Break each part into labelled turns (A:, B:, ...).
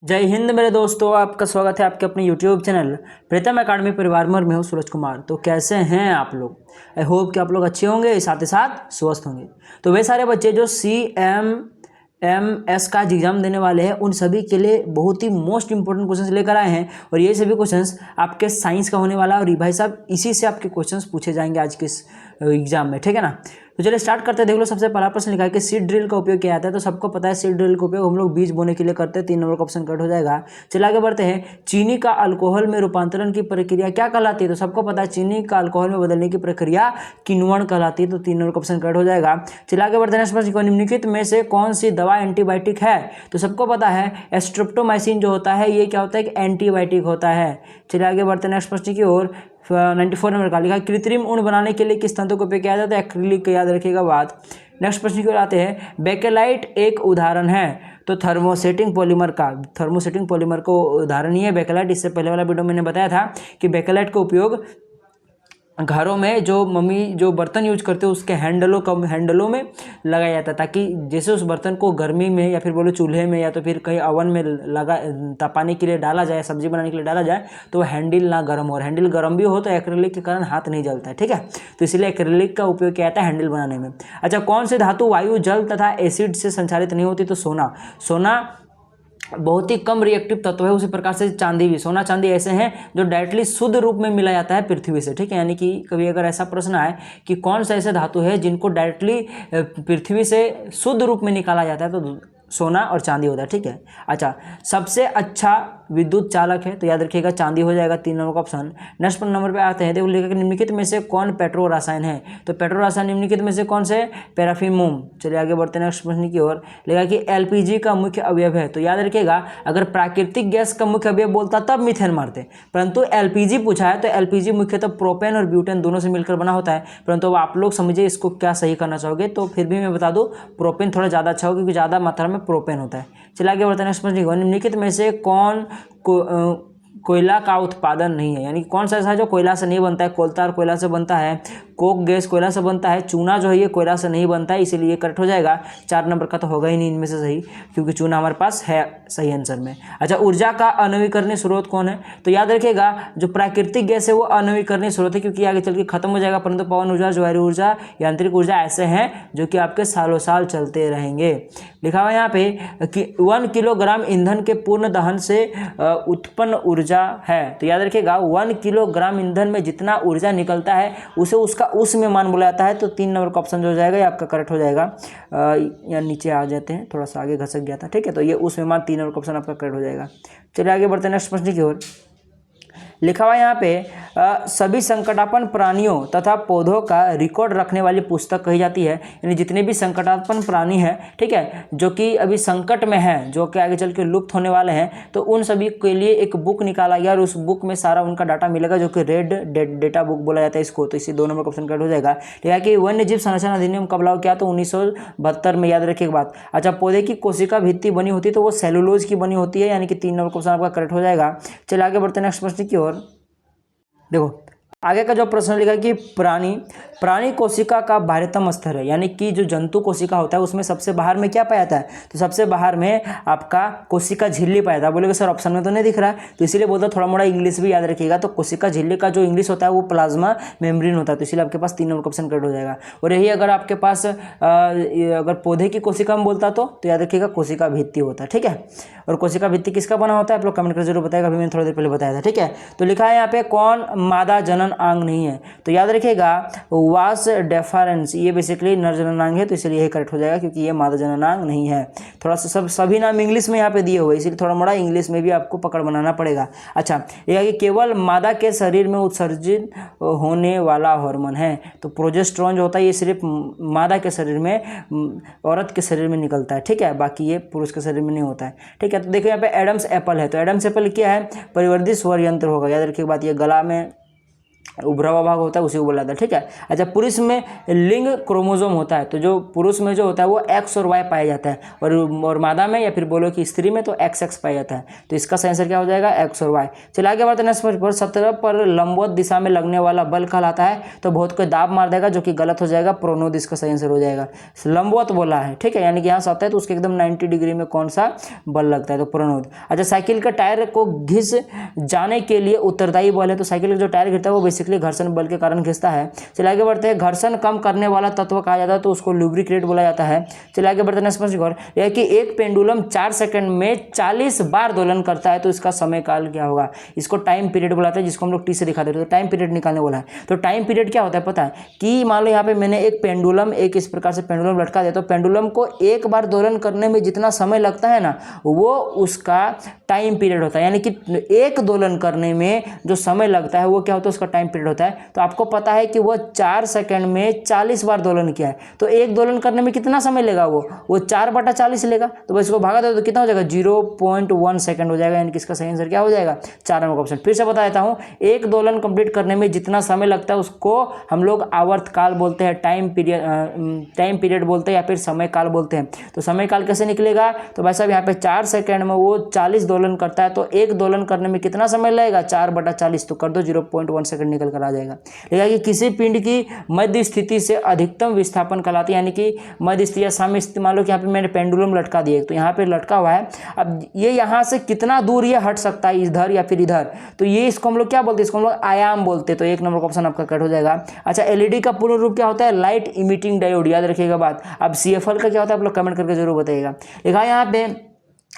A: जय हिंद मेरे दोस्तों, आपका स्वागत है आपके अपने YouTube चैनल प्रीतम एकेडमी परिवार में। मैं हूं सूरज कुमार। तो कैसे हैं आप लोग? आई होप कि आप लोग अच्छे होंगे, साथ ही साथ स्वस्थ होंगे। तो वे सारे बच्चे जो CMMS का एग्जाम देने वाले हैं, उन सभी के लिए बहुत ही मोस्ट इंपॉर्टेंट क्वेश्चंस लेकर आए हैं। और ये सभी क्वेश्चंस आपके साइंस का होने वाला है। और भाई साहब, इसी से आपके क्वेश्चंस पूछे जाएंगे आज के इस एग्जाम में, ठीक है ना। तो चलिए स्टार्ट करते हैं। देख लो, सबसे पहला प्रश्न लिखा है कि सीड ड्रिल का उपयोग क्या आता है। तो सबको पता है सीड ड्रिल का उपयोग हम लोग बीज बोने के लिए करते हैं। 3 नंबर का ऑप्शन कट हो जाएगा। चलिए आगे बढ़ते हैं। चीनी का अल्कोहल में रूपांतरण की प्रक्रिया क्या कहलाती है। तो सबको पता है चीनी का अल्कोहल में बदलने की प्रक्रिया किण्वन कहलाती है। तो 3 नंबर का ऑप्शन कट हो जाएगा। चलिए आगे बढ़ते हैं। नेक्स्ट प्रश्न, निम्नलिखित में से कौन सी दवा एंटीबायोटिक है। तो सबको पता है स्ट्रेप्टोमाइसिन जो होता है, ये क्या होता है कि एंटीबायोटिक होता है। चलिए आगे बढ़ते हैं नेक्स्ट प्रश्न की ओर। 94 नंबर का लिखा है, कृत्रिम ऊन बनाने के लिए किस तंतु का उपयोग किया जाता है। एक्रिलिक, याद रखिएगा बात। नेक्स्ट प्रश्न की ओर आते हैं। बेकेलाइट एक उदाहरण है। तो थर्मोसेटिंग पॉलीमर का उदाहरण ही है बेकेलाइट। इससे पहले वाला वीडियो मैंने बताया था कि बेकेलाइट का उपयोग घरों में जो मम्मी जो बर्तन यूज करते हैं उसके हैंडलों में लगाया जाता है, ताकि जैसे उस बर्तन को गर्मी में या फिर बोलो चूल्हे में या तो फिर कहीं ओवन में तपाने के लिए डाला जाए, सब्जी बनाने के लिए डाला जाए, तो हैंडल ना गर्म हो। हैंडल गर्म भी हो तो एक्रिलिक के कारण हाथ नहीं जलता है, ठीक है। तो इसलिए एक्रिलिक का उपयोग किया जाता है हैंडल बनाने में। अच्छा, कौन से धातु वायु, जल तथा एसिड से संचालित नहीं होती। तो सोना बहुत ही कम रिएक्टिव तत्व है। उसी प्रकार से चांदी भी, सोना चांदी ऐसे हैं जो डायरेक्टली शुद्ध रूप में मिला जाता है पृथ्वी से, ठीक है। यानी कि कभी अगर ऐसा प्रश्न आए कि कौन सा ऐसे धातु है जिनको डायरेक्टली पृथ्वी से शुद्ध रूप में निकाला जाता है, तो सोना और चांदी होता है, ठीक है। अच्छा, सबसे अच्छा विद्युत चालक है। तो याद रखिएगा चांदी हो जाएगा 3 नंबर का ऑप्शन। नेक्स्ट नंबर पे आते हैं। देखो लिखा कि निम्नलिखित में से कौन पेट्रो रसायन है। तो पेट्रो रसायन निम्नलिखित में से कौन से, पैराफिन। चलिए आगे बढ़ते हैं नेक्स्ट प्रश्न की ओर। लिखा कि एलपीजी का मुख्य अवयव है। तो याद रखिएगा, अगर प्राकृतिक गैस का मुख्य अवयव बोलता तब मीथेन मारते, परंतु एलपीजी पूछा है तो एलपीजी मुख्यतः प्रोपेन और ब्यूटेन दोनों से मिलकर बना होता है। परंतु अब आप लोग समझिए इसको क्या सही करना चाहोगे। तो फिर भी मैं बता दूं, प्रोपेन थोड़ा ज़्यादा अच्छा हो क्योंकि ज़्यादा मात्रा में प्रोपेन होता है। चलिए आगे बढ़ते हैं नेक्स्ट प्रश्न। निम्नलिखित में से कौन कोयला का उत्पादन नहीं है। यानी कौन सा ऐसा है जो कोयला से नहीं बनता है। कोलतार कोयला से बनता है, कोक गैस कोयला से बनता है, चूना जो है ये कोयला से नहीं बनता है, इसीलिए करेक्ट हो जाएगा। 4 नंबर का तो होगा ही नहीं इनमें से सही, क्योंकि चूना हमारे पास है सही आंसर में। अच्छा, ऊर्जा का अनवीकरणीय स्रोत कौन है। तो याद रखिएगा, जो प्राकृतिक गैस है वो अनवीकरणीय स्रोत है, क्योंकि आगे चल के खत्म हो जाएगा। परंतु पवन ऊर्जा, ज्वारीय ऊर्जा, यांत्रिक ऊर्जा ऐसे हैं जो कि आपके सालों साल चलते रहेंगे। लिखा हुआ यहाँ पे कि 1 किलोग्राम ईंधन के पूर्ण दहन से उत्पन्न ऊर्जा है। तो याद रखिएगा, 1 किलोग्राम ईंधन में जितना ऊर्जा निकलता है उसे उसका उस में मान बोला जाता है। तो 3 नंबर का ऑप्शन जो हो जाएगा ये आपका करेक्ट हो जाएगा। या नीचे आ जाते हैं, थोड़ा सा आगे घसक गया था, ठीक है। तो ये उस में मान 3 नंबर का ऑप्शन आपका करेक्ट हो जाएगा। चलिए आगे बढ़ते हैं नेक्स्ट प्रश्न की ओर। लिखा हुआ यहाँ पे सभी संकटापन्न प्राणियों तथा पौधों का रिकॉर्ड रखने वाली पुस्तक कही जाती है। यानी जितने भी संकटापन्न प्राणी हैं, ठीक है, जो कि अभी संकट में हैं, जो कि आगे चल के लुप्त होने वाले हैं, तो उन सभी के लिए एक बुक निकाला गया और उस बुक में सारा उनका डाटा मिलेगा, जो कि रेड डेटा बुक बोला जाता है इसको। तो इसी 2 नंबर का ऑप्शन करेक्ट हो जाएगा। ठीक है कि वन्य जीव संरक्षण अधिनियम कब लागू किया। तो 1972 में, याद रखिए एक बात। अच्छा, पौधे की कोशिका भित्ति बनी होती है तो वो सेलुलोज की बनी होती है, यानी कि 3 नंबर का ऑप्शन आपका करेक्ट हो जाएगा। चलिए आगे बढ़ते हैं नेक्स्ट प्रश्न की ओर। देखो आगे का जो प्रश्न लिखा कि प्राणी कोशिका का बाह्यतम स्तर है। यानी कि जो जंतु कोशिका होता है उसमें सबसे बाहर में क्या पाया जाता है। तो सबसे बाहर में आपका कोशिका झिल्ली पाया जाता है। बोलेगा सर ऑप्शन में तो नहीं दिख रहा है, तो इसीलिए बोलता थोड़ा मोड़ा इंग्लिश भी याद रखिएगा। तो कोशिका झिल्ली का जो इंग्लिश होता है वो प्लाज्मा मेम्ब्रेन होता है। तो इसलिए आपके पास 3 नंबर का ऑप्शन करेक्ट हो जाएगा। और यही अगर आपके पास अगर पौधे की कोशिका में बोलता तो याद रखिएगा कोशिका भित्ति होता है, ठीक है। और कोशिका भित्ति किसका बना होता है आप लोग कमेंट कर जरूर बताएगा, अभी मैंने थोड़ी देर पहले बताया था, ठीक है। तो लिखा है यहाँ पे कौन मादा जनन अंग नहीं है। तो याद रखिएगा वास डेफरेंस, ये बेसिकली नर जननांग है, तो इसलिए यही करेक्ट हो जाएगा क्योंकि ये मादा जननांग नहीं है। थोड़ा सा सभी नाम इंग्लिश में यहाँ पे दिए हुए, इसलिए थोड़ा मोड़ा इंग्लिश में भी आपको पकड़ बनाना पड़ेगा। अच्छा, यह कि केवल मादा के शरीर में उत्सर्जित होने वाला हार्मोन है। तो प्रोजेस्टेरोन जो होता है ये सिर्फ मादा के शरीर में, औरत के शरीर में निकलता है, ठीक है, बाकी ये पुरुष के शरीर में नहीं होता है, ठीक है। तो देखो यहाँ पे एडम्स एप्पल है। तो एडम्स एप्पल क्या है, परिवर्धित स्वर यंत्र होगा। याद रखिए बात, ये गला में उभरा हुआ भाग होता है उसी को बोला जाता है, ठीक है। अच्छा, पुरुष में लिंग क्रोमोसोम होता है, तो जो पुरुष में जो होता है वो एक्स और वाई पाया जाता है, और मादा में या फिर बोलो कि स्त्री में तो एक्स एक्स पाया जाता है। तो इसका सही आंसर क्या हो जाएगा, एक्स और वाई। चलिए आगे बढ़ते हैं नेक्स्ट पर। सतह पर लंबवत दिशा में लगने वाला बल कहलाता है, तो बहुत कोई दाब मार देगा जो कि गलत हो जाएगा, प्रोनोद इसका सही आंसर हो जाएगा। लंबवत बोला है, ठीक है, यानी कि यहाँ सतह है तो उसके एकदम 90 डिग्री में कौन सा बल लगता है, तो प्रोनोद। अच्छा, साइकिल का टायर को घिस जाने के लिए उत्तरदायी बल है, तो साइकिल का जो टायर घिरता है वो बेसिकली घर्षण बल के कारण घिसता है। चलिए आगे बढ़ते हैं। घर्षण कम करने वाला तत्व कहा जाता है, तो उसको लुब्रिकेट बोला जाता है। चलिए आगे बढ़ते हैं नेक्स्ट क्वेश्चन। यह कि एक पेंडुलम 4 सेकंड में 40 बार दोलन करता है, तो इसका समय काल क्या होगा, इसको टाइम पीरियड बुलाते हैं, जिसको हम लोग टी से दिखाते हैं। तो टाइम पीरियड निकालने बोला है, तो टाइम पीरियड क्या होता है पता है कि मान लो यहाँ पे मैंने एक पेंडुलम, एक इस प्रकार से पेंडुलम लटका दिया, तो पेंडुलम को एक बार दोलन करने में जितना समय लगता है ना, वो उसका टाइम पीरियड होता है। यानी कि एक दोलन करने में जो समय लगता है वो क्या होता है, उसका टाइम पीरियड होता है। तो आपको पता है कि वो 4 सेकंड में 40 बार दोलन किया है, तो एक दोलन करने में कितना समय लेगा, वो 4/40 लेगा। तो बस इसको भागा दो तो कितना हो जाएगा, 0.1 सेकंड हो जाएगा। यानी कि इसका सही आंसर क्या हो जाएगा, 4 नंबर का ऑप्शन। फिर से बता देता हूँ, एक दोलन कंप्लीट करने में जितना समय लगता है उसको हम लोग आवर्तकाल बोलते हैं, टाइम पीरियड बोलते हैं, या फिर समय काल बोलते हैं। तो समय काल कैसे निकलेगा, तो भाई साहब यहाँ पे 4 सेकंड में वो 40 दोलन करता है, तो एक दोलन करने में कितना समय लगेगा, 4/40, तो कर दो 0.1 सेकंड निकल कर आ जाएगा। लेकिन कि किसी पिंड की मध्य स्थिति से अधिकतम विस्थापन कहलाती है, यानी कि मध्य स्थिति या साम्य स्थिति। मान लो कि यहाँ पे मैंने पेंडुलम लटका दिया, तो यहाँ पे लटका हुआ है, अब ये यहाँ से कितना दूर ये हट सकता है, इधर या फिर इधर, तो ये इसको हम लोग क्या बोलते हैं, इसको हम लोग आयाम बोलते हैं। तो 1 नंबर का ऑप्शन आपका कट हो जाएगा। अच्छा, एलईडी का पूर्ण रूप क्या होता है, लाइट इमिटिंग डायोड, याद रखिएगा बात। अब सीएफएल का क्या होता है आप लोग कमेंट करके जरूर बताइएगा। लिखा यहाँ पे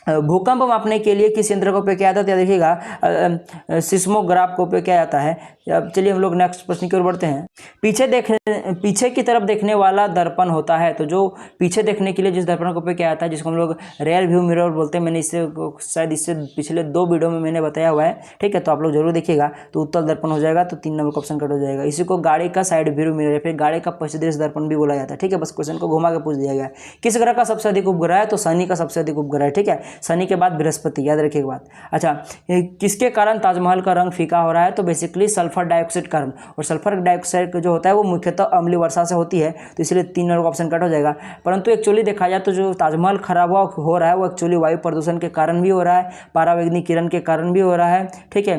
A: भूकंप मापने के लिए किस यंत्र का उपयोग किया जाता है, देखिएगा सिस्मोग्राफ का उपयोग किया जाता है। अब चलिए हम लोग नेक्स्ट प्रश्न की ओर बढ़ते हैं। पीछे की तरफ देखने वाला दर्पण होता है, तो जो पीछे देखने के लिए जिस दर्पण का उपयोग किया जाता है, जिसको हम लोग रियर व्यू मिरर बोलते हैं, मैंने इससे शायद इससे पिछले 2 वीडियो में मैंने बताया हुआ है, ठीक है, तो आप लोग जरूर देखिएगा। तो उत्तल दर्पण हो जाएगा, तो 3 नंबर का ऑप्शन कट हो जाएगा। इसी को गाड़ी का साइड व्यू मिरर या फिर गाड़ी का पश्चिम दर्पण भी बोला जाता है, ठीक है। बस क्वेश्चन को घुमा के पूछ दिया गया। किस ग्रह का सबसे अधिक उपग्रह है, तो शनि का सबसे अधिक उपग्रह है, ठीक है, शनि के बाद बृहस्पति, याद रखिएगा बात। अच्छा, किसके कारण ताजमहल का रंग फीका हो रहा है, तो बेसिकली सल्फर डाइऑक्साइड कारण, और सल्फर डाइऑक्साइड जो होता है वो मुख्यतः अम्लीय वर्षा से होती है, तो इसलिए 3 नंबर का ऑप्शन कट हो जाएगा। परंतु एक्चुअली देखा जाए तो जो ताजमहल खराब हो रहा है वो एक्चुअली वायु प्रदूषण के कारण भी हो रहा है, परावैंगनिक किरण के कारण भी हो रहा है, ठीक है,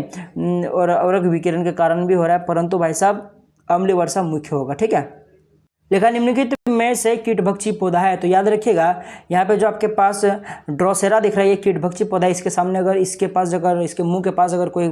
A: और अवरक्त विकिरण के कारण भी हो रहा है, परंतु भाई साहब अम्लीय वर्षा मुख्य होगा, ठीक है। लिखा निम्नलिखित में से कीटभक्षी पौधा है, तो याद रखिएगा यहाँ पे जो आपके पास ड्रोसेरा दिख रहा है ये कीटभक्षी पौधा है। इसके सामने अगर इसके पास अगर इसके मुंह के पास अगर कोई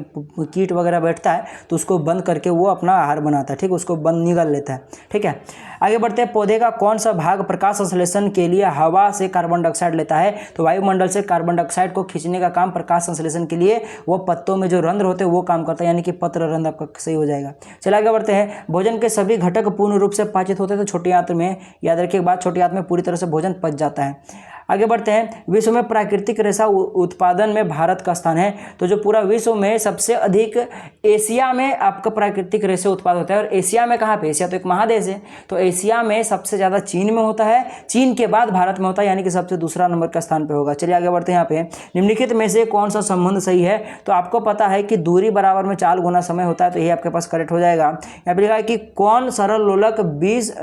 A: कीट वगैरह बैठता है तो उसको बंद करके वो अपना आहार बनाता है, ठीक है, उसको बंद निगल लेता है, ठीक है। आगे बढ़ते हैं। पौधे का कौन सा भाग प्रकाश संश्लेषण के लिए हवा से कार्बन डाइऑक्साइड लेता है, तो वायुमंडल से कार्बन डाइऑक्साइड को खींचने का काम प्रकाश संश्लेषण के लिए वो पत्तों में जो रंध्र होते हैं वो काम करता है, यानी कि पत्र रंध्र आपका सही हो जाएगा। चलिए आगे बढ़ते हैं। भोजन के सभी घटक पूर्ण रूप से पाचित होते हैं, तो छोटी आंत में, याद रखिए बात, छोटी आंत में पूरी तरह से भोजन पच जाता है। आगे बढ़ते हैं। विश्व में प्राकृतिक रेशा उत्पादन में भारत का स्थान है, तो जो पूरा विश्व में सबसे अधिक एशिया में आपका प्राकृतिक रेशा उत्पादन होता है। और एशिया में कहाँ पे, एशिया तो एक महादेश है, तो एशिया में सबसे ज़्यादा चीन में होता है, चीन के बाद भारत में होता है, यानी कि सबसे दूसरा नंबर का स्थान पे होगा। चलिए आगे बढ़ते हैं। यहाँ पे निम्नलिखित में से कौन सा संबंध सही है, तो आपको पता है कि दूरी बराबर में 4 गुना समय होता है, तो ये आपके पास करेक्ट हो जाएगा। यहाँ पे लिखा है कि कौन सरल लोलक 20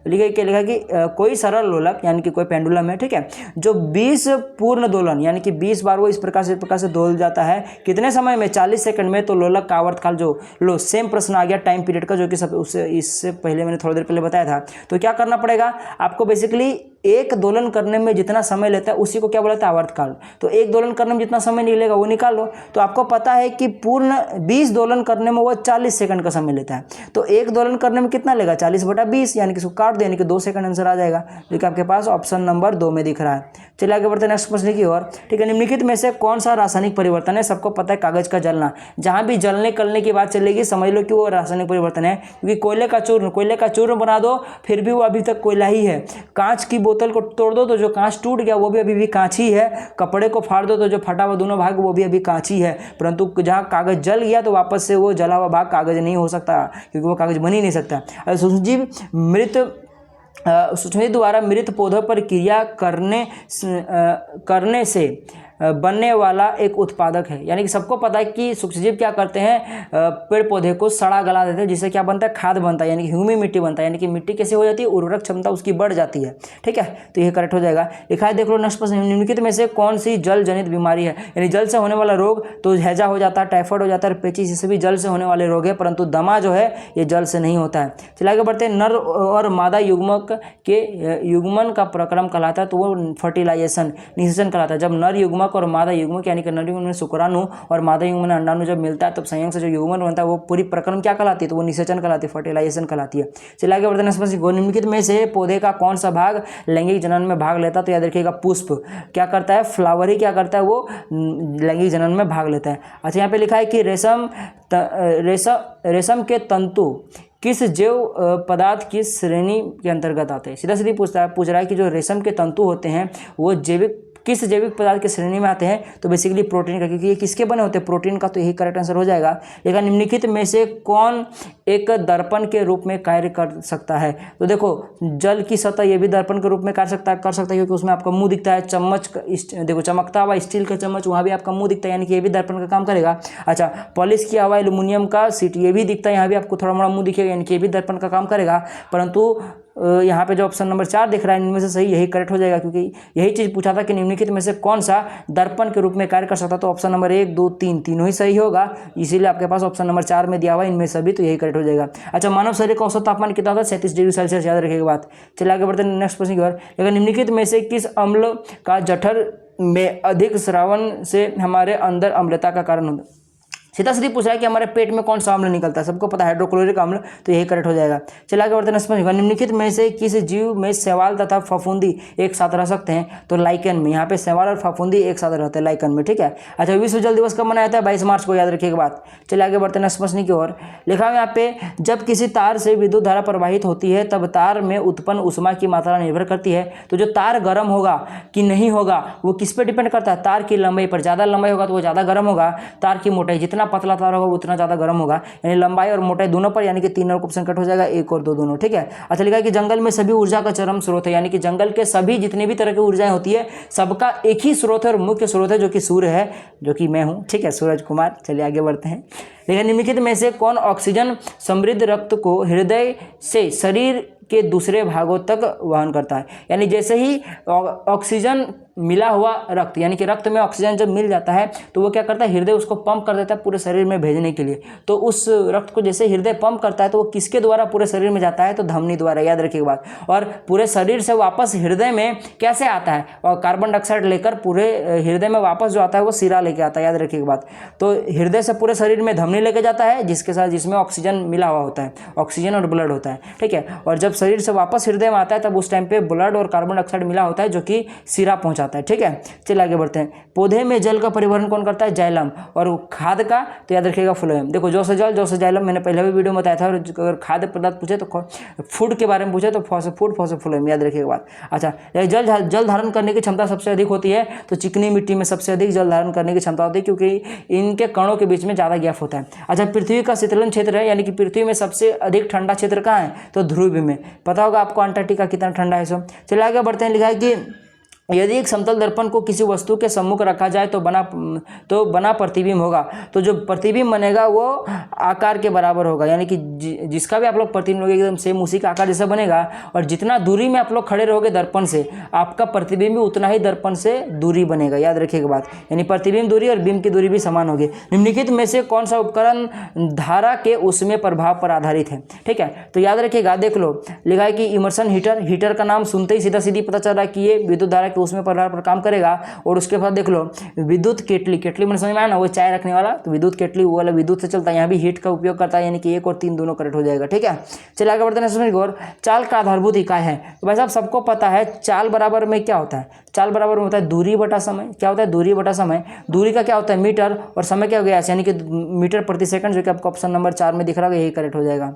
A: लिखा है कि कोई सरल लोलक यानी कि कोई पेंडुलम है, ठीक है, जो 20 पूर्ण दोलन यानी कि 20 बार वो इस प्रकार से दोल जाता है, कितने समय में, 40 सेकंड में, तो लोलक का आवर्तकाल जो लो सेम प्रश्न आ गया टाइम पीरियड का, जो कि सब उससे इससे पहले मैंने थोड़ी देर पहले बताया था। तो क्या करना पड़ेगा आपको, बेसिकली एक दोलन करने में जितना समय लेता है उसी को क्या बोला जाता है, आवर्तकाल। तो एक दोलन करने में जितना समय निकलेगा वो निकाल लो। तो आपको पता है कि पूर्ण 20 दोलन करने में वो 40 सेकंड का समय लेता है, तो एक दोलन करने में कितना लेगा, 40/20, यानी कि इसको काट दो, यानी कि 2 सेकंड आंसर आ जाएगा, जो कि आपके पास ऑप्शन नंबर 2 में दिख रहा है। चलिए आगे बढ़ते हैं नेक्स्ट प्रश्न की ओर, ठीक है। निम्नलिखित में से कौन सा रासायनिक परिवर्तन है, सबको पता है कागज का जलना, जहां भी जलने कलने की बात चलेगी समझ लो कि वो रासायनिक परिवर्तन है, क्योंकि कोयले का चूर्ण बना दो फिर भी वो अभी तक कोयला ही है। कांच की बोतल को तोड़ दो तो जो कांच टूट गया वो भी अभी भी कांच ही है। कपड़े को फाड़ दो तो जो फटा हुआ दोनों भाग वो भी अभी कांच ही है, परंतु जहां कागज जल गया तो वापस से वो जला हुआ भाग कागज नहीं हो सकता, क्योंकि वो कागज बन ही नहीं सकता। सूक्ष्मजीव द्वारा मृत पौधों पर क्रिया करने से बनने वाला एक उत्पादक है। यानी कि सबको पता है कि सूक्ष्मजीव क्या करते हैं, पेड़ पौधे को सड़ा गला देते हैं, जिससे क्या बनता है, खाद बनता है, यानी कि ह्यूमी मिट्टी बनता है। यानी कि मिट्टी कैसे हो जाती है, उर्वरक क्षमता उसकी बढ़ जाती है। ठीक है, तो ये करेक्ट हो जाएगा। लिखा है देख लो नेक्स्ट प्रश्न, निम्नलिखित में से कौन सी जल जनित बीमारी है। यानी जल से होने वाला रोग तो हैजा हो जाता है, टाइफाइड हो जाता है, पेचिश, ये सभी जल से होने वाले रोग है, परंतु दमा जो है ये जल से नहीं होता है। चलिए आगे बढ़ते हैं। नर और मादा युग्मक के युग्मन का प्रक्रम कहलाता है, तो वो फर्टिलाइजेशन, निषेचन कहलाता है। जब नर युग्मक और मादा युग्मक यानी कि नर युग्मन में शुक्राणु और मादा युग्मन में अंडाणु जब मिलता है तब संयोग से जो युग्मन बनता है वो पूरी प्रक्रम क्या कहलाती है, तो वो निषेचन कहलाती है, फर्टिलाइजेशन कहलाती है। चलिए आगे बढ़ते हैं। निम्नलिखित में से पौधे का कौन सा भाग लैंगिक जनन में भाग लेता है, तो याद रखिएगा पुष्प क्या करता है, फ्लावरी क्या करता है, वो लैंगिक जनन में भाग लेता है। अच्छा, यहाँ पे लिखा है कि रेशम के तंतु किस जैव पदार्थ की श्रेणी के अंतर्गत आते हैं। सीधा सीधी पूछ रहा है कि जो रेशम के तंतु होते हैं वो किस जैविक पदार्थ की श्रेणी में आते हैं, तो बेसिकली प्रोटीन का, क्योंकि ये किसके बने होते हैं, प्रोटीन का, तो यही करेक्ट आंसर हो जाएगा। लेकिन निम्नलिखित में से कौन एक दर्पण के रूप में कार्य कर सकता है, तो देखो जल की सतह ये भी दर्पण के रूप में कर सकता है क्योंकि उसमें आपका मुंह दिखता है। चम्मच देखो चमकता हुआ स्टील का चम्मच, वहाँ भी आपका मुंह दिखता है, यानी कि ये भी दर्पण का काम करेगा। अच्छा, पॉलिश किया हुआ एल्यूमिनियम का सीट, ये भी दिखता है, यहाँ भी आपको थोड़ा मोड़ा मुंह दिखेगा, यानी कि ये भी दर्पण का काम करेगा। परंतु यहाँ पे जो ऑप्शन नंबर 4 दिख रहा है इनमें से सही यही करेक्ट हो जाएगा, क्योंकि यही चीज़ पूछा था कि निम्नलिखित में से कौन सा दर्पण के रूप में कार्य कर सकता, तो ऑप्शन नंबर 1, 2, 3 तीनों ही सही होगा, इसीलिए आपके पास ऑप्शन नंबर 4 में दिया हुआ है इनमें सभी, तो यही करेक्ट हो जाएगा। अच्छा, मानव शरीर का औसत तापमान कितना था, 37 डिग्री सेल्सियस, याद रखिएगा बात। चलिए आगे बढ़ते हैं नेक्स्ट प्रश्न की ओर। लेकिन निम्नलिखित में से किस अम्ल का जठर में अधिक स्रावन से हमारे अंदर अम्लता का कारण होता है। सीधा सीधी पूछ रहा है कि हमारे पेट में कौन सा अम्ल निकलता है, सबको पता है हाइड्रोक्लोरिक अम्ल, तो यही करेक्ट हो जाएगा। चलिए आगे बढ़ते हैं। निम्नलिखित में से किस जीव में शैवाल तथा फफूंदी एक साथ रह सकते हैं, तो लाइकन में। यहाँ पे शैवाल और फफूंदी एक साथ रहते हैं लाइकन में। ठीक है। अच्छा, विश्व जल दिवस कब मनाया जाता है, 22 मार्च को, याद रखिएगा बात। चलिए आगे बढ़ते हैं नेक्स्ट प्रश्न की ओर। लिखा है यहाँ पे, जब किसी तार से विद्युत धारा प्रवाहित होती है तब तार में उत्पन्न ऊष्मा की मात्रा निर्भर करती है, तो जो तार गर्म होगा कि नहीं होगा वो किस पे डिपेंड करता है, तार की लंबाई पर। ज़्यादा लंबाई होगा तो वो ज़्यादा गर्म होगा, तार की मोटाई, जितना पतला तार होगा उतना ज़्यादा गर्म होगा, यानी लंबाई और मोटाई दोनों पर, यानी कि 3 ऑप्शन कट हो जाएगा, 1 और 2 दोनों। ठीक है। अच्छा, लिखा है कि जंगल में सभी ऊर्जा का चरम स्रोत है, यानी कि जंगल के सभी जितने भी तरह की ऊर्जाएं होती है सबका एक ही स्रोत है और मुख्य स्रोत है, जो कि सूर्य है, जो कि मैं हूँ। ठीक है, सूरज कुमार। चलिए आगे बढ़ते हैं। लेकिन निम्नलिखित में से कौन ऑक्सीजन समृद्ध रक्त को हृदय से शरीर के दूसरे भागों तक वहन करता है, यानी जैसे ही ऑक्सीजन मिला हुआ रक्त, यानी कि रक्त में ऑक्सीजन जब मिल जाता है तो वो क्या करता है, हृदय उसको पंप कर देता है पूरे शरीर में भेजने के लिए। तो उस रक्त को जैसे हृदय पंप करता है तो वो किसके द्वारा पूरे शरीर में जाता है, तो धमनी द्वारा, याद रखिएगा बात। और पूरे शरीर से वापस हृदय में कैसे आता है, और कार्बन डाइऑक्साइड लेकर पूरे हृदय में वापस जो आता है वो सिरा लेके आता है, याद रखिएगा बात। तो हृदय से पूरे शरीर में धमनी लेके जाता है, जिसमें ऑक्सीजन मिला हुआ होता है, ऑक्सीजन और ब्लड होता है। ठीक है। और जब शरीर से वापस हृदय में आता है तब उस टाइम पे ब्लड और कार्बन डाइऑक्साइड मिला होता है, जो कि सिरा पहुंचाता है। ठीक है। चलिए आगे बढ़ते हैं। पौधे में जल का परिवहन कौन करता है, जाइलम, और खाद का, तो याद रखिएगा फ्लोएम। देखो जो से जल जो से जाइलम, मैंने पहले भी वीडियो में बताया था। और अगर खाद्य पदार्थ पूछे तो फूड के बारे में पूछे तो फॉस्फेट फ्लोएम, याद रखिएगा बात। अच्छा, जल धारण करने की क्षमता सबसे अधिक होती है, तो चिकनी मिट्टी में सबसे अधिक जल धारण करने की क्षमता होती है, क्योंकि इनके कणों के बीच में ज़्यादा गैप होता है। अच्छा, पृथ्वी का शीतलन क्षेत्र है, यानी कि पृथ्वी में सबसे अधिक ठंडा क्षेत्र कहाँ है, तो ध्रुव में। पता होगा आपको अंटार्कटिका कितना ठंडा है। सो चलिए आगे बढ़ते हैं। लिखा है कि यदि एक समतल दर्पण को किसी वस्तु के सम्मुख रखा जाए तो बना प्रतिबिंब होगा, तो जो प्रतिबिंब बनेगा वो आकार के बराबर होगा, यानी कि जिसका भी आप लोग प्रतिबिंब लोगे एकदम सेम उसी का आकार जैसा बनेगा। और जितना दूरी में आप लोग खड़े रहोगे दर्पण से, आपका प्रतिबिंब भी उतना ही दर्पण से दूरी बनेगा, याद रखिएगा बात। यानी प्रतिबिंब दूरी और बिंब की दूरी भी समान होगी। निम्नलिखित में से कौन सा उपकरण धारा के उसमें प्रभाव पर आधारित है, ठीक है, तो याद रखिएगा। देख लो, लिखा है कि इमर्सन हीटर का नाम सुनते ही सीधा सीधी पता चल रहा है कि ये विद्युत धारा तो उसमें प्रभाव पर काम करेगा। और उसके बाद देख लो विद्युत केटली मैंने समझ में आया ना, वो चाय रखने वाला, तो विद्युत केटली वो वाला विद्युत से चलता है, यहाँ भी हीट का उपयोग करता है, यानी कि 1 और 3 दोनों करेक्ट हो जाएगा। ठीक है। चलिए आगे बढ़ते हैं। समझ गौर, चाल का आधारभूत इकाई है, तो भाई साहब सबको पता है चाल बराबर में क्या होता है, चाल बराबर में होता है दूरी बटा समय। क्या होता है, दूरी बटा समय। दूरी का क्या होता है, मीटर, और समय क्या हो गया, यानी कि मीटर प्रति सेकंड, जो कि आपको ऑप्शन नंबर 4 में दिख रहा है, यही करेक्ट हो जाएगा।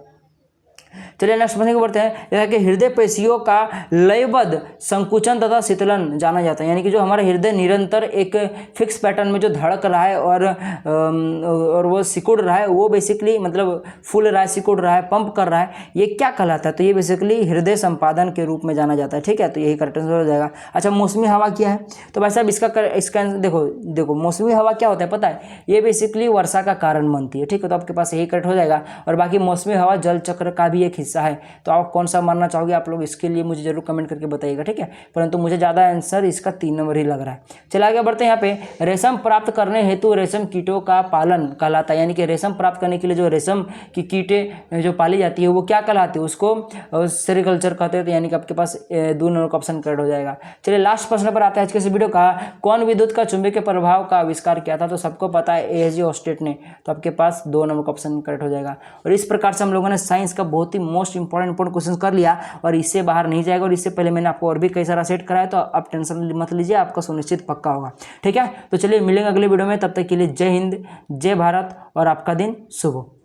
A: चलिए नेक्स्ट प्रश्न को बढ़ते हैं। यह है कि हृदय पेशियों का लयबद्ध संकुचन तथा शीतलन जाना जाता है, यानी कि जो हमारा हृदय निरंतर एक फिक्स पैटर्न में जो धड़क रहा है और वो सिकुड़ रहा है, वो बेसिकली मतलब फूल रहा है, सिकुड़ रहा है, पंप कर रहा है, ये क्या कहलाता है? तो ये बेसिकली हृदय संपादन के रूप में जाना जाता है। ठीक है, तो यही करेक्ट आंसर हो जाएगा। अच्छा, मौसमी हवा क्या है? तो भाई साहब इसका देखो मौसमी हवा क्या होता है पता है? ये बेसिकली वर्षा का कारण बनती है। ठीक है, तो आपके पास यही करेक्ट हो जाएगा। और बाकी मौसमी हवा जल चक्र का भी एक हिस्सा है। तो आप कौन सा मानना चाहोगे आप लोग, इसके लिए मुझे जरूर कमेंट करके बताइएगा। ठीक है, परंतु मुझे ज़्यादा आंसर इसका 3 नंबर ही लग रहा है। चलिए आगे बढ़ते हैं। यहाँ पे रेशम प्राप्त करने हेतु रेशम कीटों का पालन कहलाता है, यानी कि रेशम प्राप्त करने के लिए जो रेशम की कीटें जो पाली जाती है वो क्या कहलाती है? उसको सेरिकल्चर कहते हैं। तो यानी कि आपके पास 2 नंबर का ऑप्शन करेक्ट हो जाएगा। चलिए लास्ट प्रश्न पर आते हैं आज के इस वीडियो का। कौन विद्युत का चुंबकीय प्रभाव का आविष्कार किया था? तो सबको पता है ASG ऑस्टेट ने। तो आपके पास 2 नंबर का ऑप्शन करेक्ट हो जाएगा। और इस प्रकार से हम लोगों ने साइंस का बहुत ही मोस्ट इंपॉर्टेंट क्वेश्चन कर लिया और इससे बाहर नहीं जाएगा। और इससे पहले मैंने आपको और भी कई सारा सेट कराया, तो आप टेंशन मत लीजिए, आपका सुनिश्चित पक्का होगा। ठीक है, तो चलिए मिलेंगे अगले वीडियो में। तब तक के लिए जय हिंद, जय भारत और आपका दिन शुभ हो।